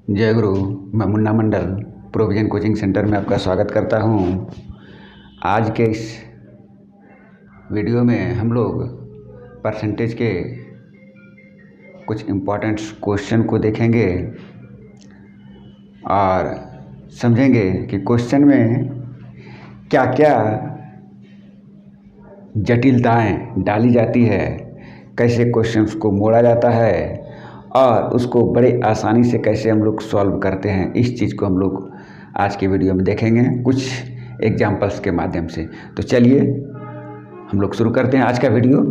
जय गुरु। मैं मुन्ना मंडल provision coaching centre में आपका स्वागत करता हूं। आज के इस वीडियो में हम लोग परसेंटेज के कुछ इम्पोर्टेंट क्वेश्चन को देखेंगे और समझेंगे कि क्वेश्चन में क्या क्या जटिलताएं डाली जाती है, कैसे क्वेश्चंस को मोड़ा जाता है और उसको बड़े आसानी से कैसे हम लोग सॉल्व करते हैं। इस चीज़ को हम लोग आज के वीडियो में देखेंगे कुछ एग्जाम्पल्स के माध्यम से। तो चलिए हम लोग शुरू करते हैं आज का वीडियो।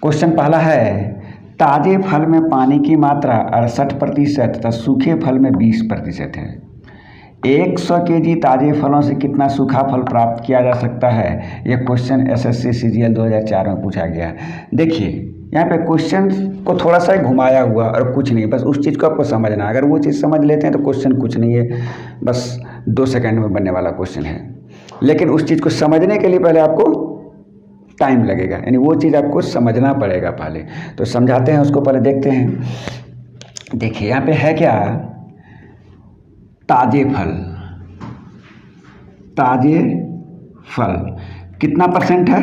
क्वेश्चन पहला है, ताज़े फल में पानी की मात्रा 68% तथा सूखे फल में 20% है। 100 केजी ताज़े फलों से कितना सूखा फल प्राप्त किया जा सकता है? यह क्वेश्चन एसएससी सीजीएल 2004 में पूछा गया। देखिए यहाँ पे क्वेश्चन को थोड़ा सा घुमाया हुआ और कुछ नहीं, बस उस चीज़ को आपको समझना। अगर वो चीज़ समझ लेते हैं तो क्वेश्चन कुछ नहीं है, बस 2 सेकंड में बनने वाला क्वेश्चन है। लेकिन उस चीज़ को समझने के लिए पहले आपको टाइम लगेगा, यानी वो चीज़ आपको समझना पड़ेगा पहले। तो समझाते हैं उसको, पहले देखते हैं। देखिए यहाँ पे है क्या, ताज़े फल। ताज़े फल कितना परसेंट है?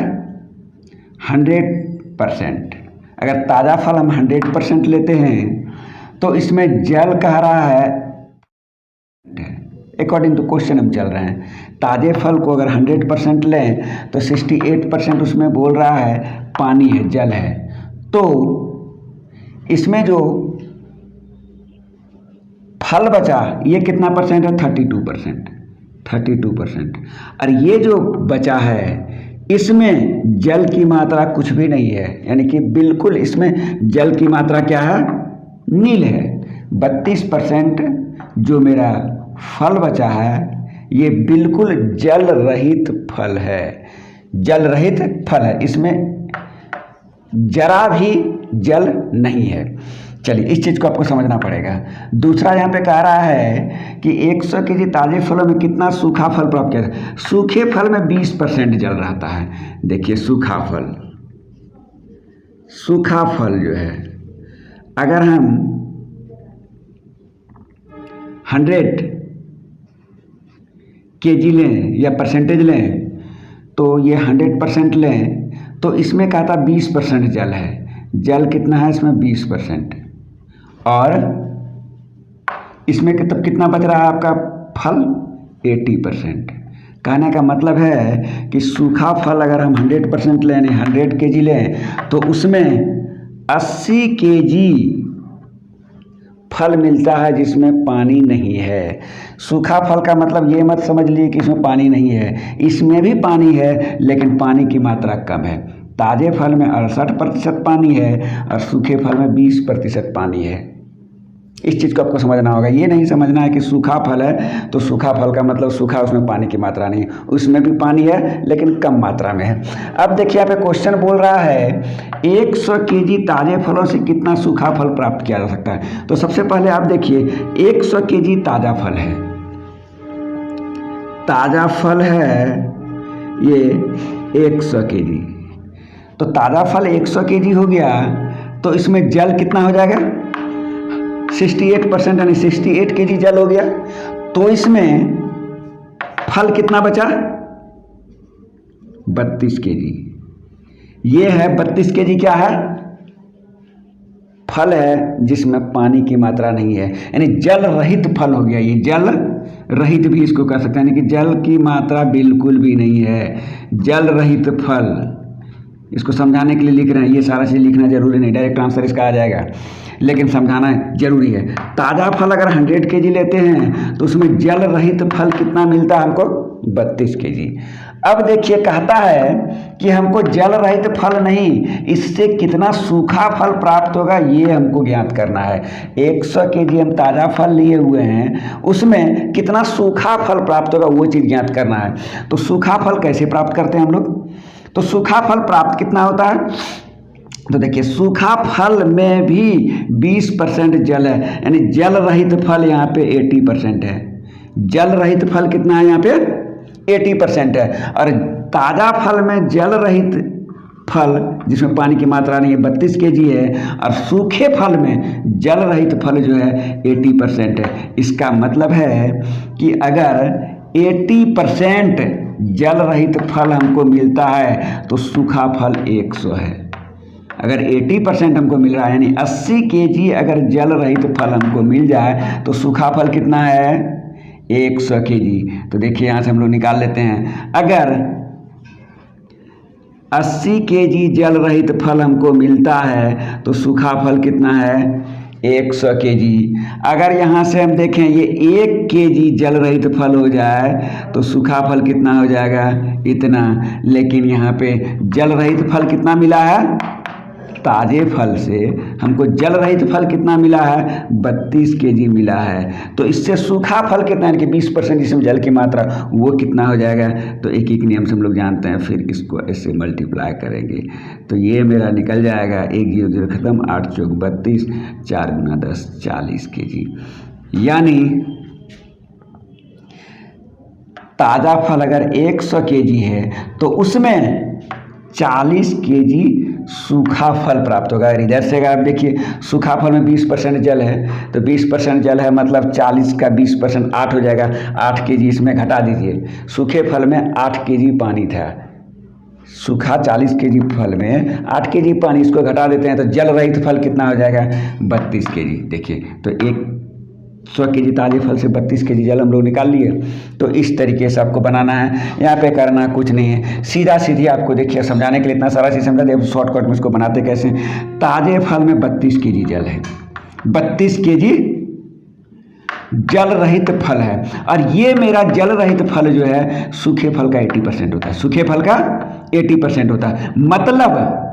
100%। अगर ताज़ा फल हम 100% लेते हैं तो इसमें जल कह रहा है, अकॉर्डिंग टू क्वेश्चन हम चल रहे हैं। ताज़े फल को अगर 100% लें तो 68% उसमें बोल रहा है पानी है, जल है। तो इसमें जो फल बचा ये कितना परसेंट है? 32%। 32%। और ये जो बचा है इसमें जल की मात्रा कुछ भी नहीं है, यानी कि बिल्कुल इसमें जल की मात्रा क्या है? नील है। 32% जो मेरा फल बचा है ये बिल्कुल जल रहित फल है। जल रहित फल है, इसमें जरा भी जल नहीं है। चलिए इस चीज़ को आपको समझना पड़ेगा। दूसरा यहाँ पे कह रहा है कि 100 केजी ताज़े फलों में कितना सूखा फल प्राप्त किया जाए? सूखे फल में 20% जल रहता है। देखिए सूखा फल जो है, अगर हम 100 केजी लें या परसेंटेज लें तो ये 100% लें तो इसमें कहा था 20% जल है। जल कितना है इसमें? 20%। और इसमें कितना बच रहा है आपका फल? 80%। कहने का मतलब है कि सूखा फल अगर हम 100% लें, यानी 100 केजी लें तो उसमें 80 केजी फल मिलता है जिसमें पानी नहीं है। सूखा फल का मतलब ये मत समझ लिए कि इसमें पानी नहीं है, इसमें भी पानी है लेकिन पानी की मात्रा कम है। ताज़े फल में 68% पानी है और सूखे फल में 20% पानी है। इस चीज़ को आपको समझना होगा। ये नहीं समझना है कि सूखा फल है तो सूखा फल का मतलब सूखा, उसमें पानी की मात्रा नहीं, उसमें भी पानी है लेकिन कम मात्रा में है। अब देखिए यहाँ पे क्वेश्चन बोल रहा है 100 केजी ताज़े फलों से कितना सूखा फल प्राप्त किया जा सकता है। तो सबसे पहले आप देखिए 100 केजी ताज़ा फल है। ताज़ा फल है ये 100 केजी, तो ताज़ा फल 100 केजी हो गया तो इसमें जल कितना हो जाएगा? 68%, यानी 68 केजी जल हो गया। तो इसमें फल कितना बचा? 32 केजी। ये है 32 केजी क्या है? फल है जिसमें पानी की मात्रा नहीं है, यानी जल रहित फल हो गया। ये जल रहित भी इसको कह सकते हैं, यानी कि जल की मात्रा बिल्कुल भी नहीं है। जल रहित फल, इसको समझाने के लिए लिख रहे हैं। ये सारा चीज़ लिखना जरूरी नहीं, डायरेक्ट आंसर इसका आ जाएगा, लेकिन समझाना जरूरी है। ताज़ा फल अगर 100 केजी लेते हैं तो उसमें जल रहित फल कितना मिलता है हमको? 32 केजी। अब देखिए कहता है कि हमको जल रहित फल नहीं, इससे कितना सूखा फल प्राप्त होगा ये हमको ज्ञात करना है। 100 केजी हम ताज़ा फल लिए हुए हैं, उसमें कितना सूखा फल प्राप्त होगा वो चीज़ ज्ञात करना है। तो सूखा फल कैसे प्राप्त करते हैं हम लोग? तो सूखा फल प्राप्त कितना होता है? तो देखिए सूखा फल में भी 20% जल है, यानी जल रहित फल यहाँ पे 80% है। जल रहित फल कितना है यहाँ पे? 80% है। और ताज़ा फल में जल रहित फल जिसमें पानी की मात्रा नहीं है 32 kg है, और सूखे फल में जल रहित फल जो है 80% है। इसका मतलब है कि अगर 80% जल रहित फल हमको मिलता है तो सूखा फल 100 है। अगर 80% हमको मिल रहा है यानी 80 kg अगर जल रहित फल हमको मिल जाए तो सूखा फल कितना है 100 kg। तो देखिए यहाँ से हम लोग निकाल लेते हैं, अगर 80 kg जल रहित फल हमको मिलता है तो सूखा फल कितना है 100 kg। अगर यहाँ से हम देखें ये 1 kg जल रहित फल हो जाए तो सूखा फल कितना हो जाएगा इतना। लेकिन यहाँ पे जल रहित फल कितना मिला है, ताजे फल से हमको जल रहित फल कितना मिला है 32 kg मिला है। तो इससे सूखा फल कितना यानी कि 20% जिसमें जल की मात्रा वो कितना हो जाएगा। तो एक एक नियम से हम लोग जानते हैं, फिर इसको ऐसे मल्टीप्लाई करेंगे तो ये मेरा निकल जाएगा 1 0 0 खत्म, 8 चौक 32, 4 गुना 10 40 kg। यानी ताज़ा फल अगर 100 kg है तो उसमें 40 kg सूखा फल प्राप्त होगा। इधर से अगर आप देखिए सूखा फल में 20% जल है तो 20% जल है मतलब 40 का 20% 8 हो जाएगा, 8 kg इसमें घटा दीजिए। सूखे फल में 8 kg पानी था, सूखा 40 kg फल में 8 kg पानी, इसको घटा देते हैं तो जल रहित फल कितना हो जाएगा 32 kg। देखिए तो 100 kg ताजे फल से 32 kg जल हम लोग निकाल लिए। तो इस तरीके से आपको बनाना है, यहाँ पे करना कुछ नहीं है, सीधा सीधी आपको देखिए समझाने के लिए इतना सारा चीज़ समझा दे। अब शॉर्टकट में इसको बनाते कैसे, ताजे फल में 32 kg जल है, 32 kg जल रहित फल है, और ये मेरा जल रहित फल जो है सूखे फल का 80% होता है, सूखे फल का 80% होता है, मतलब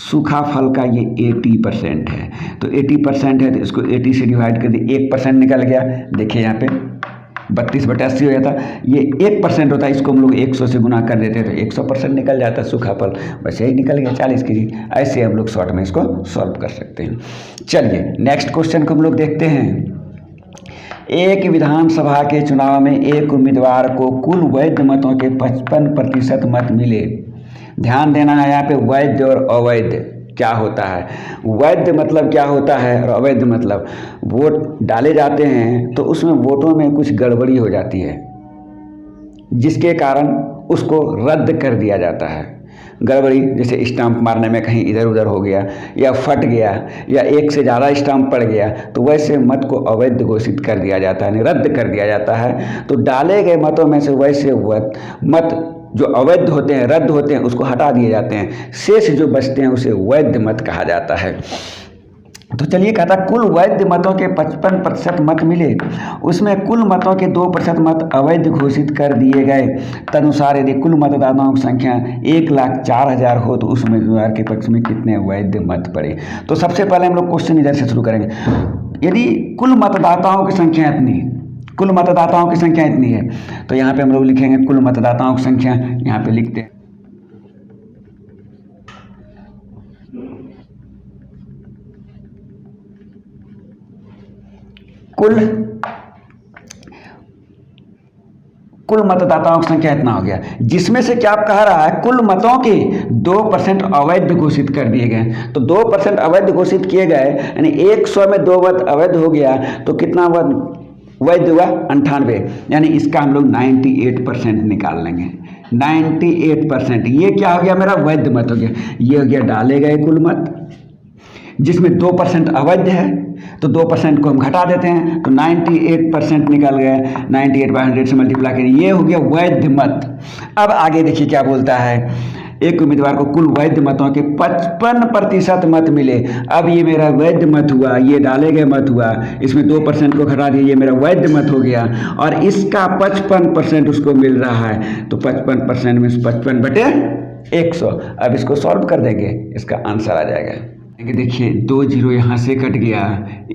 सूखा फल का ये 80% है। तो 80% है तो इसको 80 से डिवाइड कर दिए, 1% निकल गया। देखिए यहाँ पे 32/80 हो जाता, ये 1% होता है, इसको हम लोग 100 से गुना कर देते हैं तो 100% निकल जाता है सूखा फल, बस यही निकल गया 40 kg। ऐसे हम लोग शॉर्ट में इसको सॉल्व कर सकते हैं। चलिए नेक्स्ट क्वेश्चन को हम लोग देखते हैं। एक विधानसभा के चुनाव में एक उम्मीदवार को कुल वैध मतों के 55% मत मिले। ध्यान देना है यहाँ पे वैध और अवैध क्या होता है। वैध मतलब क्या होता है और अवैध मतलब वोट डाले जाते हैं तो उसमें वोटों में कुछ गड़बड़ी हो जाती है जिसके कारण उसको रद्द कर दिया जाता है। गड़बड़ी जैसे स्टाम्प मारने में कहीं इधर उधर हो गया या फट गया या एक से ज़्यादा स्टाम्प पड़ गया तो वैसे मत को अवैध घोषित कर दिया जाता है, रद्द कर दिया जाता है। तो डाले गए मतों में से वैसे मत जो अवैध होते हैं, रद्द होते हैं, उसको हटा दिए जाते हैं, शेष जो बचते हैं उसे वैध मत कहा जाता है। तो चलिए कहता कुल वैध मतों के 55% मत मिले, उसमें कुल मतों के 2% मत अवैध घोषित कर दिए गए। तदनुसार यदि कुल मतदाताओं की संख्या 1,04,000 हो तो उस उम्मीदवार के पक्ष में कितने वैध मत पड़े। तो सबसे पहले हम लोग क्वेश्चन इधर से शुरू करेंगे। यदि कुल मतदाताओं की संख्या इतनी, कुल मतदाताओं की संख्या इतनी है तो यहाँ पे हम लोग लिखेंगे कुल मतदाताओं की संख्या, यहाँ पे लिखते हैं कुल मतदाताओं की संख्या इतना हो गया, जिसमें से क्या आप कह रहा है कुल मतों के 2% अवैध घोषित कर दिए गए। तो 2% अवैध घोषित किए गए यानी 100 में 2 मत अवैध हो गया तो कितना वैध हुआ 98, यानी इसका हम लोग 98% निकाल लेंगे। 98% ये क्या हो गया मेरा वैध मत हो गया। ये हो गया डाले गए कुल मत जिसमें 2% अवैध है तो 2% को हम घटा देते हैं तो 98% निकल गए। 98/100 से मल्टीप्लाई करें, ये हो गया वैध मत। अब आगे देखिए क्या बोलता है, एक उम्मीदवार को कुल वैध मतों के 55% मत मिले। अब ये मेरा वैध मत हुआ, ये डाले गए मत हुआ, इसमें 2% को घटा दिया, ये मेरा वैध मत हो गया और इसका 55% उसको मिल रहा है। तो 55% में 55/100। अब इसको सॉल्व कर देंगे, इसका आंसर आ जाएगा। देखिए 2 0 यहाँ से कट गया,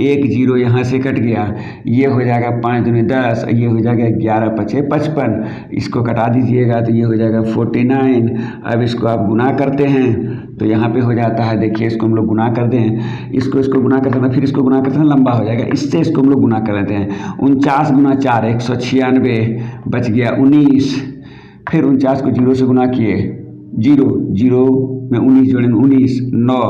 1 0 यहाँ से कट गया, ये हो जाएगा 5 दूनी 10, ये हो जाएगा 11 5 55, इसको कटा दीजिएगा तो ये हो जाएगा 49। अब इसको आप गुना करते हैं तो यहाँ पे हो जाता है, देखिए इसको हम लोग गुना करते हैं, इसको गुना करते हैं, फिर इसको गुना करते हैं, लंबा हो जाएगा, इससे इसको हम लोग गुना कर लेते हैं। 49 गुना 4 196, बच गया 19, फिर 49 को 0 से गुना किए जीरो, जीरो में 19 जोड़ेंगे 19, 9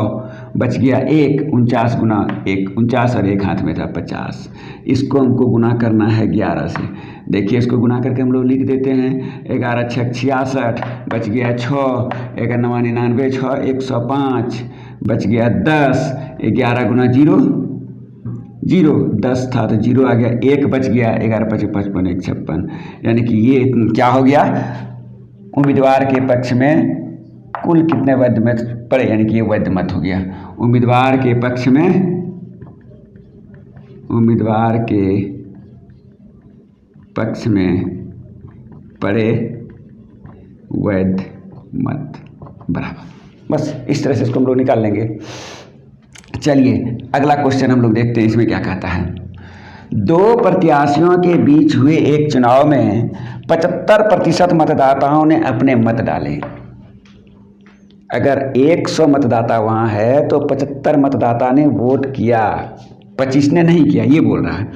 बच गया 1, 49 गुना 1, 49 और 1 हाथ में था 50। इसको हमको गुना करना है 11 से। देखिए इसको गुना करके हम लोग लिख देते हैं 11 छक 66, बच गया 6, 1 9 99, 6 105, बच गया 10, 11 गुना जीरो जीरो, 10 था तो जीरो आ गया, 1 बच गया, 11 5 55, 1 56। यानी कि ये क्या हो गया, उम्मीदवार के पक्ष में कुल कितने वैध मत पड़े, यानी कि ये वैध मत हो गया। उम्मीदवार के पक्ष में पड़े वैध मत बराबर। बस इस तरह से इसको हम लोग निकाल लेंगे। चलिए अगला क्वेश्चन हम लोग देखते हैं, इसमें क्या कहता है। 2 प्रत्याशियों के बीच हुए एक चुनाव में 75% मतदाताओं ने अपने मत डाले। अगर 100 मतदाता वहाँ है तो 75 मतदाता ने वोट किया, 25 ने नहीं किया, ये बोल रहा है।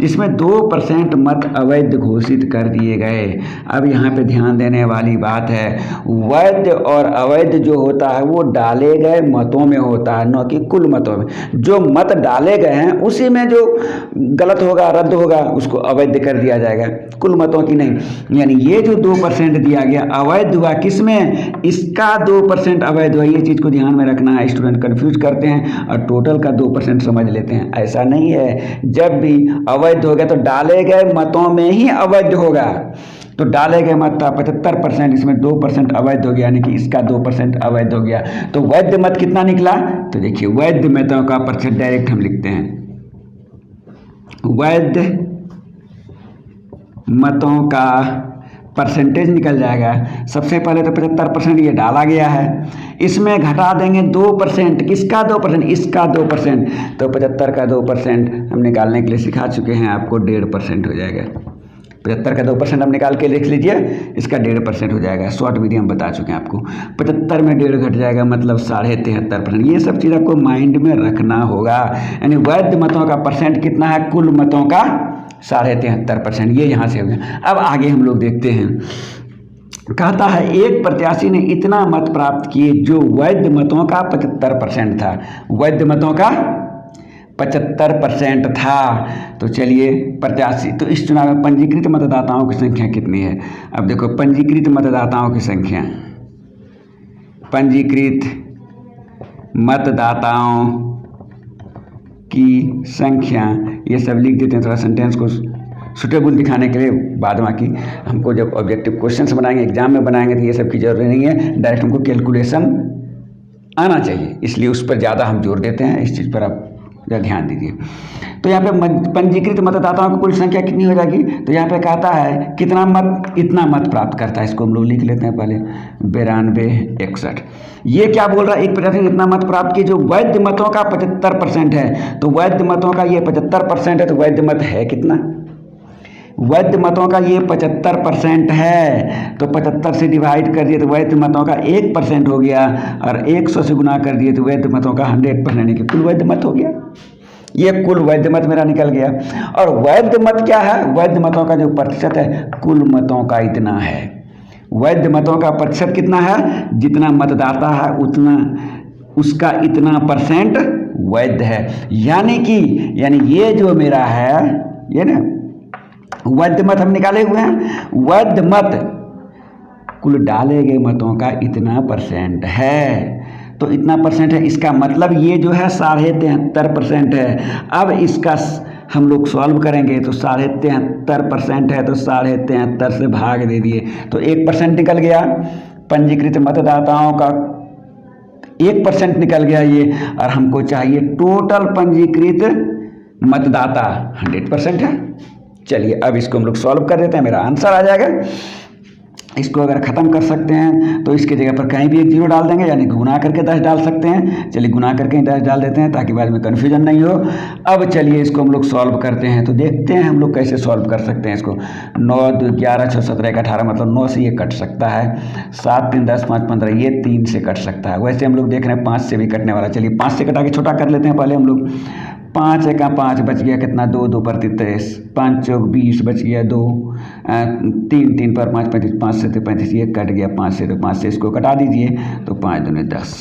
जिसमें 2% मत अवैध घोषित कर दिए गए। अब यहाँ पे ध्यान देने वाली बात है, वैध और अवैध जो होता है वो डाले गए मतों में होता है, न कि कुल मतों में। जो मत डाले गए हैं उसी में जो गलत होगा, रद्द होगा, उसको अवैध कर दिया जाएगा, कुल मतों की नहीं। यानी ये जो 2% दिया गया अवैध हुआ, किसमें, इसका 2% अवैध हुआ। ये चीज़ को ध्यान में रखना है, स्टूडेंट कन्फ्यूज करते हैं और टोटल का 2% समझ लेते हैं। ऐसा नहीं है, जब भी अवैध हो गया तो डाले गए मतों में ही अवैध होगा। तो डाले गए मत था 75%, इसमें 2% अवैध हो गया, यानी कि इसका 2% अवैध हो गया। तो वैध मत कितना निकला, तो देखिए वैध मतों का प्रतिशत डायरेक्ट हम लिखते हैं, वैध मतों का परसेंटेज निकल जाएगा। सबसे पहले तो 75% ये डाला गया है, इसमें घटा देंगे 2%, किसका 2%, इसका 2%। तो 75 का 2% हम निकालने के लिए सिखा चुके हैं आपको, 1.5% हो जाएगा। 75 का 2% हम निकाल के लिख लीजिए, इसका 1.5% हो जाएगा। शॉर्ट विधि हम बता चुके हैं आपको। 75 में 1.5 घट जाएगा, मतलब 73.5%। ये सब चीज़ आपको माइंड में रखना होगा। यानी वैध मतों का परसेंट कितना है, कुल मतों का 73.5%। ये यहाँ से हो गया। अब आगे हम लोग देखते हैं, कहता है एक प्रत्याशी ने इतना मत प्राप्त किए जो वैध मतों का 75% था, वैध मतों का 75% था। तो चलिए प्रत्याशी, तो इस चुनाव में पंजीकृत मतदाताओं की संख्या कितनी है। अब देखो पंजीकृत मतदाताओं की संख्या, पंजीकृत मतदाताओं की संख्या, ये सब लिख देते हैं थोड़ा सेंटेंस को सुटेबल दिखाने के लिए। बाद बाकी हमको जब ऑब्जेक्टिव क्वेश्चंस बनाएंगे, एग्जाम में बनाएंगे, तो ये सब की जरूरत नहीं है, डायरेक्ट हमको कैलकुलेशन आना चाहिए, इसलिए उस पर ज़्यादा हम जोर देते हैं। इस चीज़ पर आप ध्यान दीजिए। तो यहाँ पे पंजीकृत मतदाताओं की कुल संख्या कितनी हो जाएगी, तो यहाँ पे कहता है कितना मत, इतना मत प्राप्त करता है। इसको हम लोग लिख लेते हैं पहले, 9261। ये क्या बोल रहा है, एक प्रत्याशी ने इतना मत प्राप्त किए जो वैध मतों का 75% है। तो वैध मतों का ये 75% है, तो वैध मत है कितना, वैध मतों का ये 75% है। तो 75 से डिवाइड कर दिए तो वैध मतों का 1% हो गया, और 100 से गुना कर दिए तो वैध मतों का 100%, यानी कि कुल वैध मत हो गया। ये कुल वैध मत मेरा निकल गया। और वैध मत क्या है, वैध मतों का जो प्रतिशत है कुल मतों का इतना है। वैध मतों का प्रतिशत कितना है, जितना मतदाता है उतना, उसका इतना % वैध है। यानी ये जो मेरा है, ये ना वैध मत हम निकाले हुए हैं, वैध मत कुल डाले गए मतों का इतना % है। तो इतना % है, इसका मतलब ये जो है 73.5% है। अब इसका हम लोग सॉल्व करेंगे तो 73.5% है, तो 73.5 से भाग दे दिए तो 1% निकल गया। पंजीकृत मतदाताओं का 1% निकल गया ये, और हमको चाहिए टोटल पंजीकृत मतदाता 100% है। चलिए अब इसको हम लोग सॉल्व कर देते हैं, मेरा आंसर आ जाएगा। इसको अगर ख़त्म कर सकते हैं तो इसके जगह पर कहीं भी एक 0 डाल देंगे, यानी गुना करके 10 डाल सकते हैं। चलिए गुना करके 10 डाल देते हैं ताकि बाद में कन्फ्यूजन नहीं हो। अब चलिए इसको हम लोग सॉल्व करते हैं, तो देखते हैं हम लोग कैसे सॉल्व कर सकते हैं इसको। 9 2 11 6 17 1 18, मतलब 9 से ये कट सकता है, 7 3 10 5 15, ये 3 से कट सकता है। वैसे हम लोग देख रहे हैं 5 से भी कटने वाला। चलिए 5 से कटा के छोटा कर लेते हैं पहले हम लोग। 5 एका 5 बच गया कितना 2 2 पर 23, 5 चौक 20 बच गया 2, 3 3 पर 5 35, 5 से 35 ये कट गया 5 से, तो 5 से इसको कटा दीजिए तो 5 दूनी 10।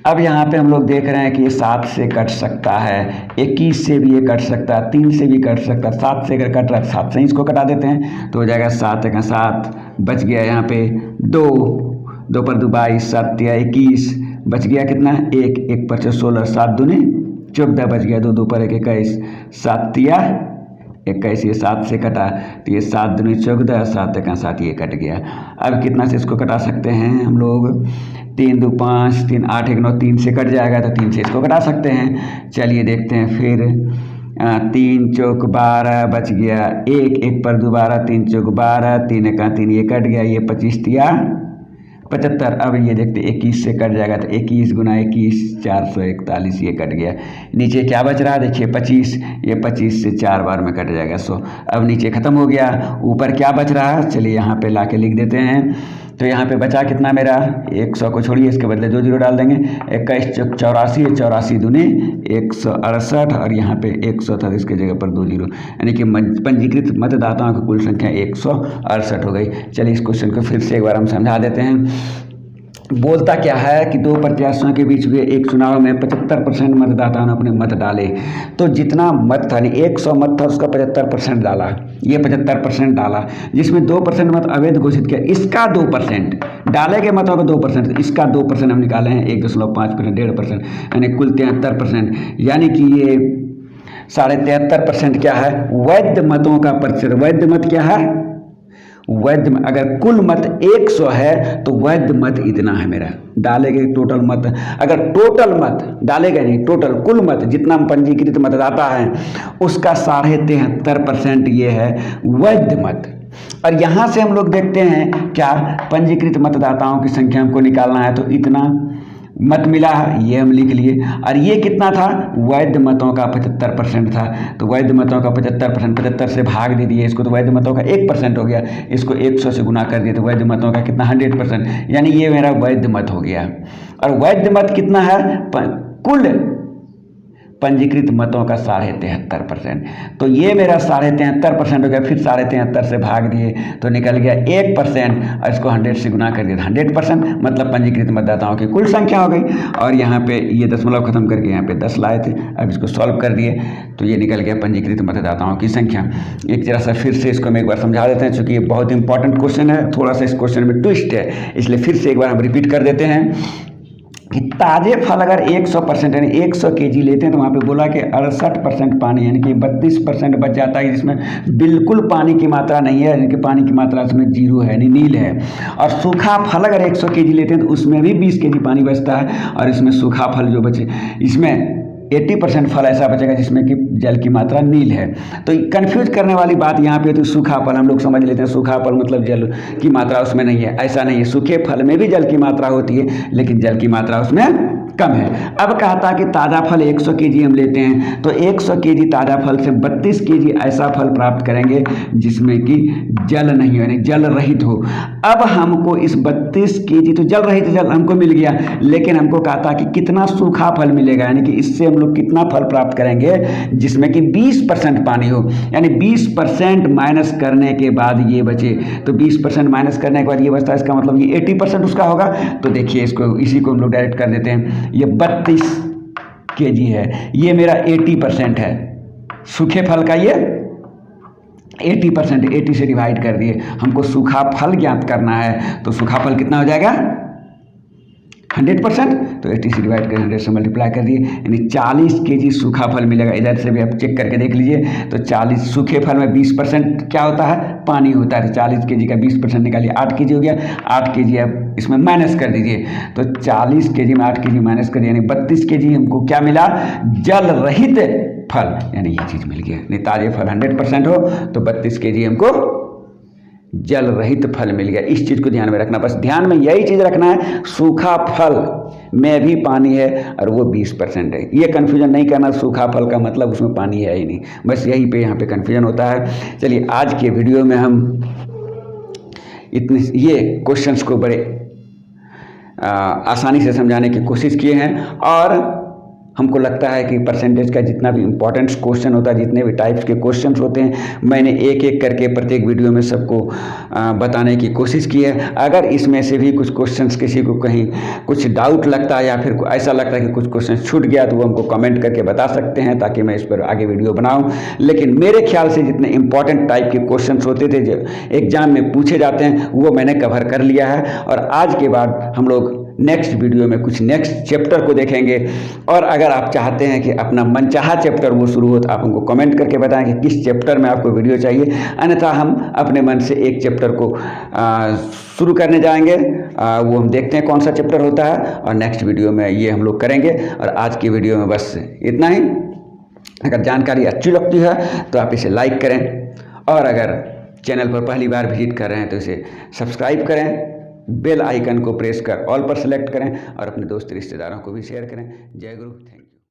अब यहाँ पे हम लोग देख रहे हैं कि ये 7 से कट सकता है, 21 से भी ये कट सकता है, 3 से भी कट सकता है, 7 से अगर कट रहा है 7 से ही इसको कटा देते हैं तो हो जाएगा 7 एका 7 बच गया यहाँ पे 2 2 पर 2 22, 7 तिया 21 बच गया कितना 1 1 पर 16, 7 दूनी 14 बच गया 2 2 पर 1 21, 7 तिया 21, ये 7 से कटा तो ये 7 दूनी 14, 7 एका 7 ये कट गया। अब कितना से इसको कटा सकते हैं हम लोग 3 2 5 3 8 1 9, 3 से कट जाएगा तो 3 से इसको कटा सकते हैं। चलिए देखते हैं फिर 3 चौक 12 बच गया 1 1 पर 2 12, 3 चौक 12, 3 एका 3 ये कट गया, ये 25 तिया 75। अब ये देखते 21 से कट जाएगा तो 21 गुना 21 441 ये कट गया। नीचे क्या बच रहा है देखिए 25, ये 25 से 4 बार में कट जाएगा 100। अब नीचे ख़त्म हो गया, ऊपर क्या बच रहा है चलिए यहाँ पे ला के लिख देते हैं। तो यहाँ पे बचा कितना मेरा 100 को छोड़िए, इसके बदले 2 0 डाल देंगे, 21 चौक 84, 84 दूनी 168 और यहाँ पे 100 था इसके जगह पर 2 0, यानी कि पंजीकृत मतदाताओं की कुल संख्या 168 हो गई। चलिए इस क्वेश्चन को फिर से एक बार हम समझा देते हैं। बोलता क्या है कि 2 प्रत्याशियों के बीच हुए एक चुनाव में 75% मतदाताओं ने अपने मत डाले, तो जितना मत था 100 मत था उसका 75% डाला, ये 75% डाला, जिसमें 2% मत अवैध घोषित किया, इसका 2% डाले के मतों का 2%, इसका 2% हम निकाले हैं 1.5%, 1.5%, यानी कुल 73%, यानी कि ये 73.5% क्या है वैध मतों का प्रतिशत। वैध मत क्या है वैध, अगर कुल मत 100 है तो वैध मत इतना है मेरा, डालेंगे टोटल मत, अगर टोटल मत डालेगा नहीं, टोटल कुल मत जितना पंजीकृत मतदाता है उसका 73.5% ये है वैध मत। और यहाँ से हम लोग देखते हैं क्या पंजीकृत मतदाताओं की संख्या हमको निकालना है, तो इतना मत मिला है ये हम लिख लिए, और ये कितना था वैध मतों का 75% था, तो वैध मतों का 75%, 75 से भाग दे दिए इसको तो वैध मतों का 1% हो गया, इसको 100 से गुना कर दिए तो वैध मतों का कितना 100%, यानी ये मेरा वैध मत हो गया। और वैध मत कितना है कुल पंजीकृत मतों का 73.5%, तो ये मेरा 73.5% हो गया। फिर 73.5 से भाग दिए तो निकल गया 1%, और इसको 100 से गुना कर दिया 100%, मतलब पंजीकृत मतदाताओं की कुल संख्या हो गई। और यहाँ पे ये दशमलव खत्म करके यहाँ पे 10 लाए थे, अब इसको सॉल्व कर दिए तो ये निकल गया पंजीकृत मतदाताओं की संख्या। एक जरा सा फिर से इसको हम एक बार समझा देते हैं, चूँकि ये बहुत इंपॉर्टेंट क्वेश्चन है, थोड़ा सा इस क्वेश्चन में ट्विस्ट है, इसलिए फिर से एक बार हम रिपीट कर देते हैं कि ताज़े फल अगर 100% यानी 100 kg लेते हैं तो वहाँ पे बोला कि 68% पानी, यानी कि 32% बच जाता है, जिसमें बिल्कुल पानी की मात्रा नहीं है, यानी कि पानी की मात्रा उसमें 0 है, यानी नील है। और सूखा फल अगर 100 kg लेते हैं तो उसमें भी 20 kg पानी बचता है, और इसमें सूखा फल जो बचे इसमें 80% फल ऐसा बचेगा जिसमें कि जल की मात्रा नील है। तो कंफ्यूज करने वाली बात यहाँ पे तो सूखा फल हम लोग समझ लेते हैं, सूखा फल मतलब जल की मात्रा उसमें नहीं है, ऐसा नहीं है, सूखे फल में भी जल की मात्रा होती है लेकिन जल की मात्रा उसमें कम है। अब कहता कि ताज़ा फल 100 kg हम लेते हैं तो 100 kg ताज़ा फल से 32 kg ऐसा फल प्राप्त करेंगे जिसमें कि जल नहीं हो, यानी जल रहित हो। अब हमको इस 32 kg तो जल रहित जल हमको मिल गया, लेकिन हमको कहता कि कितना सूखा फल मिलेगा, यानी कि इससे हम लोग कितना फल प्राप्त करेंगे जिसमें कि 20% पानी हो, यानी 20% माइनस करने के बाद ये बचे, तो 20% माइनस करने के बाद ये बचता है, इसका मतलब ये 80% उसका होगा। तो देखिए इसको इसी को हम लोग डायरेक्ट कर देते हैं, ये 32 kg है, ये मेरा 80% है सूखे फल का, ये 80%, 80 से डिवाइड कर दिए, हमको सूखा फल ज्ञात करना है, तो सूखा फल कितना हो जाएगा 100%, तो 80 से डिवाइड कर 100 से मल्टीप्लाई कर दिए, यानी 40 kg सूखा फल मिलेगा। इधर से भी आप चेक करके देख लीजिए, तो 40 सूखे फल में 20% क्या होता है पानी होता है, तो 40 kg का 20% निकालिए 8 kg हो गया, 8 kg आप इसमें माइनस कर दीजिए, तो 40 kg में 8 kg माइनस कर दिए, यानी 32 kg हमको क्या मिला जल रहित फल, यानी ये चीज़ मिल गया। यानी ताजे फल 100% हो तो 32 kg हमको जल रहित फल मिल गया। इस चीज़ को ध्यान में रखना, बस ध्यान में यही चीज़ रखना है, सूखा फल में भी पानी है और वो 20% है, ये कन्फ्यूजन नहीं करना, सूखा फल का मतलब उसमें पानी है ही नहीं, बस यही पे यहाँ पे कन्फ्यूजन होता है। चलिए आज के वीडियो में हम इतने ये क्वेश्चंस को बड़े आसानी से समझाने की कोशिश किए हैं, और हमको लगता है कि परसेंटेज का जितना भी इम्पोर्टेंट क्वेश्चन होता है, जितने भी टाइप्स के क्वेश्चंस होते हैं, मैंने एक एक करके प्रत्येक वीडियो में सबको बताने की कोशिश की है। अगर इसमें से भी कुछ क्वेश्चंस किसी को कहीं कुछ डाउट लगता है या फिर ऐसा लगता है कि कुछ क्वेश्चन छूट गया, तो वो हमको कमेंट करके बता सकते हैं ताकि मैं इस पर आगे वीडियो बनाऊँ। लेकिन मेरे ख्याल से जितने इंपॉर्टेंट टाइप के क्वेश्चंस होते थे जो एग्जाम में पूछे जाते हैं, वो मैंने कवर कर लिया है। और आज के बाद हम लोग नेक्स्ट वीडियो में कुछ नेक्स्ट चैप्टर को देखेंगे। और अगर आप चाहते हैं कि अपना मनचाहा चैप्टर वो शुरू हो, तो आप हमको कमेंट करके बताएं कि किस चैप्टर में आपको वीडियो चाहिए। अन्यथा हम अपने मन से एक चैप्टर को शुरू करने जाएंगे। वो हम देखते हैं कौन सा चैप्टर होता है, और नेक्स्ट वीडियो में ये हम लोग करेंगे। और आज की वीडियो में बस इतना ही। अगर जानकारी अच्छी लगती है तो आप इसे लाइक करें, और अगर चैनल पर पहली बार विजिट कर रहे हैं तो इसे सब्सक्राइब करें, बेल आइकन को प्रेस कर ऑल पर सेलेक्ट करें, और अपने दोस्त रिश्तेदारों को भी शेयर करें। जय गुरु।